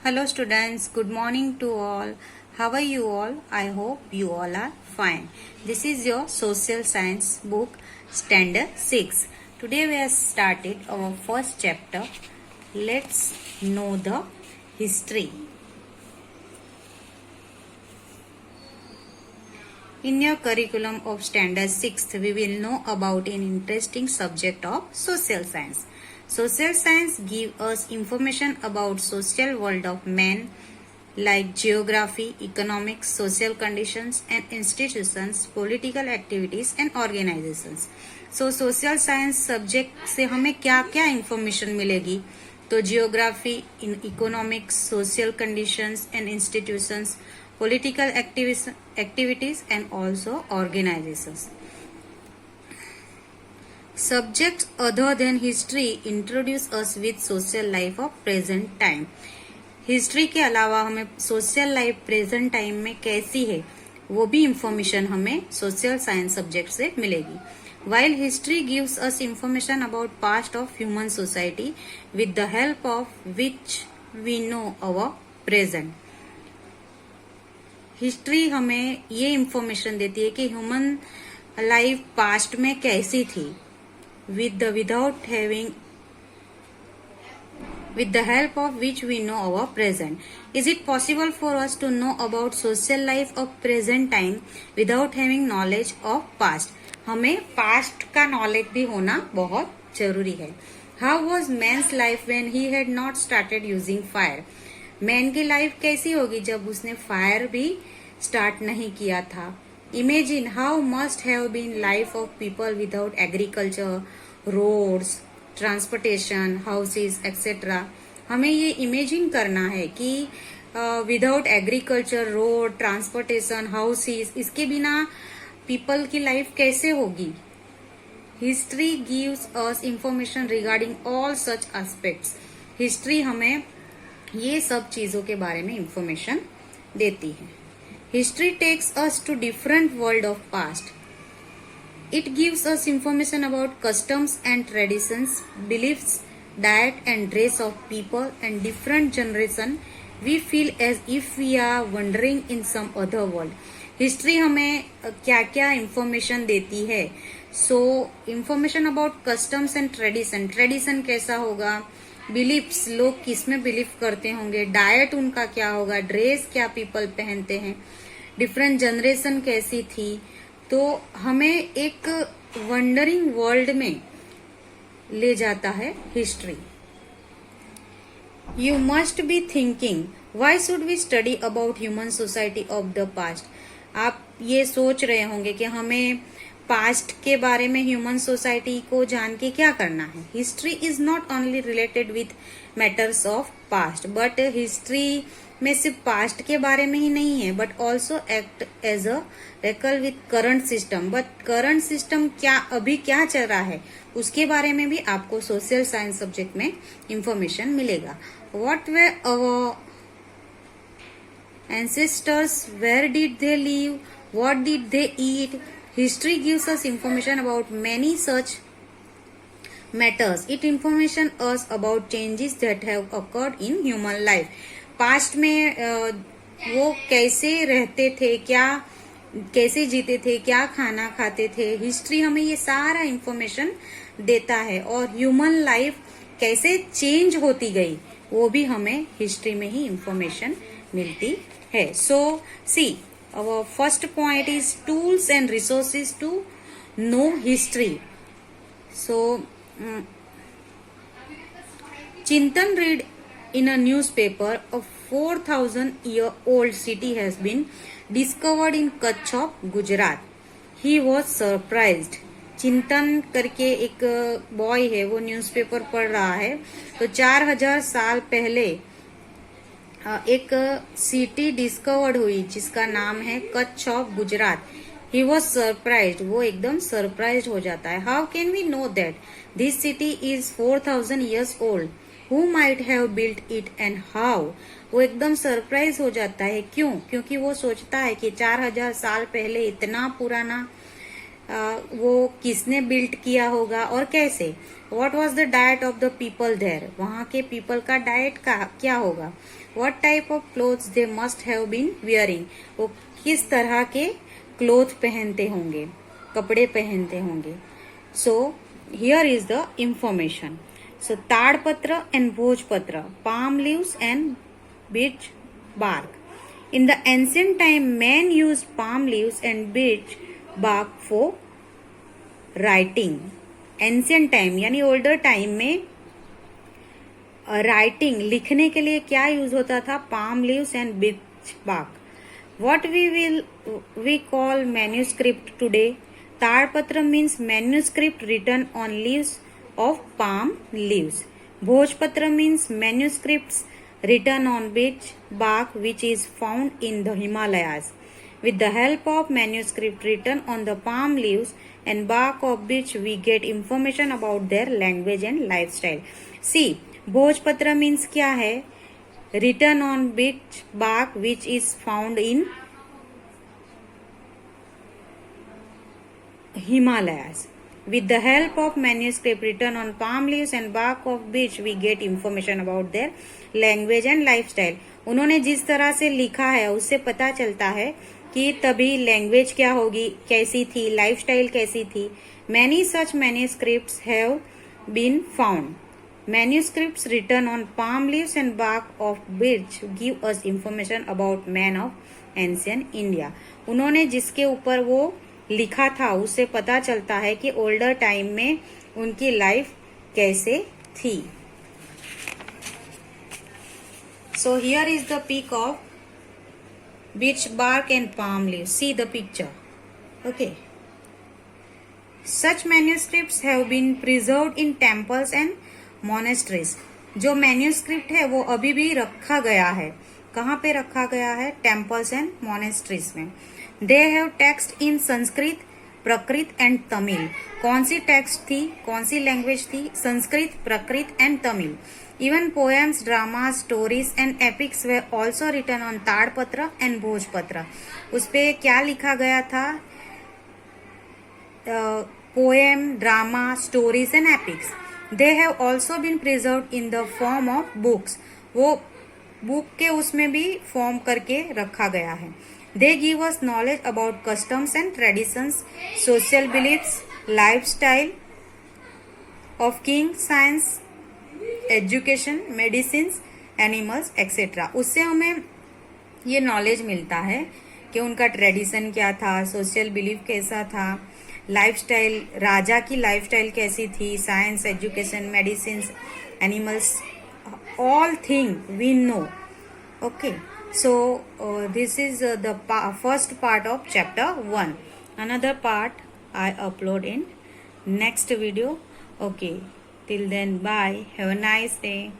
Hello students, good morning to all. How are you all? I hope you all are fine. This is your social science book standard 6. Today we have started our first chapter. Let's know the history. In your curriculum of standard 6, we will know about an interesting subject of social science. Social science gives us information about social world of man like geography, economics, social conditions and institutions, political activities and organizations. So social science subject से हमें क्या क्या information मिलेगी? तो geography, in economics, social conditions and institutions, political activities and also organizations. Subjects other than history introduce us with social life of present time. History के अलावा हमें social life present time में कैसी है वो भी इंफॉर्मेशन हमें सोशल साइंस सब्जेक्ट से मिलेगी. While history gives us information about past of human society with the help of which we know our present. History हमें ये इंफॉर्मेशन देती है कि ह्यूमन लाइफ पास्ट में कैसी थी with the help of which we know our present. Is it possible for us to know about social life of present time without having knowledge of past? हमें past का knowledge भी होना बहुत जरूरी है. How was man's life when he had not started using fire? Man की life कैसी होगी जब उसने फायर भी स्टार्ट नहीं किया था. Imagine how must have been life of people without agriculture, roads, transportation, houses etcetera. हमें ये इमेजिन करना है कि without agriculture, road, transportation, houses, इसके बिना पीपल की लाइफ कैसे होगी. History gives us information regarding all such aspects. History हमें ये सब चीजों के बारे में इंफॉर्मेशन देती है. History takes us to different world of past. It gives us information about customs and traditions, beliefs, diet and dress of people and different generation. We feel as if we are wandering in some other world. History हमें क्या क्या information देती है. सो information about customs and tradition. Tradition कैसा होगा, beliefs, लोग किस में बिलीव करते होंगे, डाइट उनका क्या होगा, ड्रेस क्या पीपल पहनते हैं, डिफरेंट जनरेशन कैसी थी. तो हमें एक वंडरिंग वर्ल्ड में ले जाता है history. You must be thinking why should we study about human society of the past. आप ये सोच रहे होंगे कि हमें पास्ट के बारे में ह्यूमन सोसाइटी को जान के क्या करना है. History is not only related with matters of past, but history में सिर्फ पास्ट के बारे में ही नहीं है, but also act as a recall with current system. But current system क्या अभी क्या चल रहा है उसके बारे में भी आपको सोशल साइंस सब्जेक्ट में इंफॉर्मेशन मिलेगा. What way our ancestors, where did they live, what did they eat. History gives us information about many such matters. It information us about changes that have occurred in human life. Past में वो कैसे रहते थे, क्या कैसे जीते थे, क्या खाना खाते थे. हिस्ट्री हमें ये सारा इंफॉर्मेशन देता है. और ह्यूमन लाइफ कैसे चेंज होती गई वो भी हमें हिस्ट्री में ही इंफॉर्मेशन मिलती है. सो सी our first point is tools and resources to know history. So Chintan read in a newspaper a 4,000-year-old city has been discovered in Kutch of Gujarat. He was surprised. चिंतन करके एक boy है, वो newspaper पढ़ रहा है. तो 4,000 साल पहले एक सिटी डिस्कवर्ड हुई जिसका नाम है Kutch of Gujarat. He was surprised. वो एकदम सरप्राइज्ड हो जाता है. How can we know that this city is 4,000 years old? Who might have built it and how? वो एकदम सरप्राइज हो जाता है. क्यों? क्योंकि वो सोचता है कि 4,000 साल पहले इतना पुराना वो किसने बिल्ट किया होगा और कैसे. What was the diet of the people there, वहां के पीपल का डाइट का क्या होगा. What type of clothes they must have been wearing, वो किस तरह के क्लोथ पहनते होंगे, कपड़े पहनते होंगे. So here is the information. So ताड़पत्र एंड भोजपत्र, palm leaves and birch bark. In the ancient time, men used palm leaves and birch bark for writing. Ancient time यानी older time में राइटिंग लिखने के लिए क्या यूज होता था, palm leaves and birch bark. What we call manuscript today. ताड़पत्र means manuscript written on leaves of palm leaves. Bhojpatra means manuscripts written on birch bark which is found in the Himalayas. With the help of manuscript written on the palm leaves and bark of birch, we get information about their language and lifestyle. See, Bhojpatra means क्या है, written on birch bark which is found in Himalayas. With the help of manuscript written on palm leaves and bark of birch, we get information about their language and lifestyle. उन्होंने जिस तरह से लिखा है उससे पता चलता है कि तभी लैंग्वेज क्या होगी, कैसी थी, लाइफस्टाइल कैसी थी. Many such manuscripts have been found. Manuscripts written on palm leaves and bark of birch give us information about men of ancient India. उन्होंने जिसके ऊपर वो लिखा था उससे पता चलता है कि ओल्डर टाइम में उनकी लाइफ कैसे थी. So here is the pic of birch bark and palm leaves. See the picture. Okay. Such manuscripts have been preserved in temples and monasteries. जो मैन्यूस्क्रिप्ट है वो अभी भी रखा गया है. कहाँ पे रखा गया है, टेम्पल्स एंड मोनेस्ट्रीज में. They have text in Sanskrit, Prakrit and Tamil. कौन सी टेक्स्ट थी, कौन सी लैंग्वेज थी, Sanskrit, Prakrit and Tamil. Even poems, drama, stories and epics they also written on ताड़पत्र एंड भोजपत्र. उस पे क्या लिखा गया था, poem, drama, stories and epics. They have also been preserved in the form of books. वो बुक के उसमें भी फॉर्म करके रखा गया है. They give us knowledge about customs and traditions, social beliefs, lifestyle of king, science, education, medicines, animals, etc. उससे हमें ये नॉलेज मिलता है कि उनका ट्रेडिशन क्या था, सोशल बिलीफ कैसा था, लाइफस्टाइल, राजा की लाइफस्टाइल कैसी थी, science, education, medicine, animals, all thing we know. Okay. So this is the first part of chapter 1. Another part I upload in next video. Okay, till then, bye, have a nice day.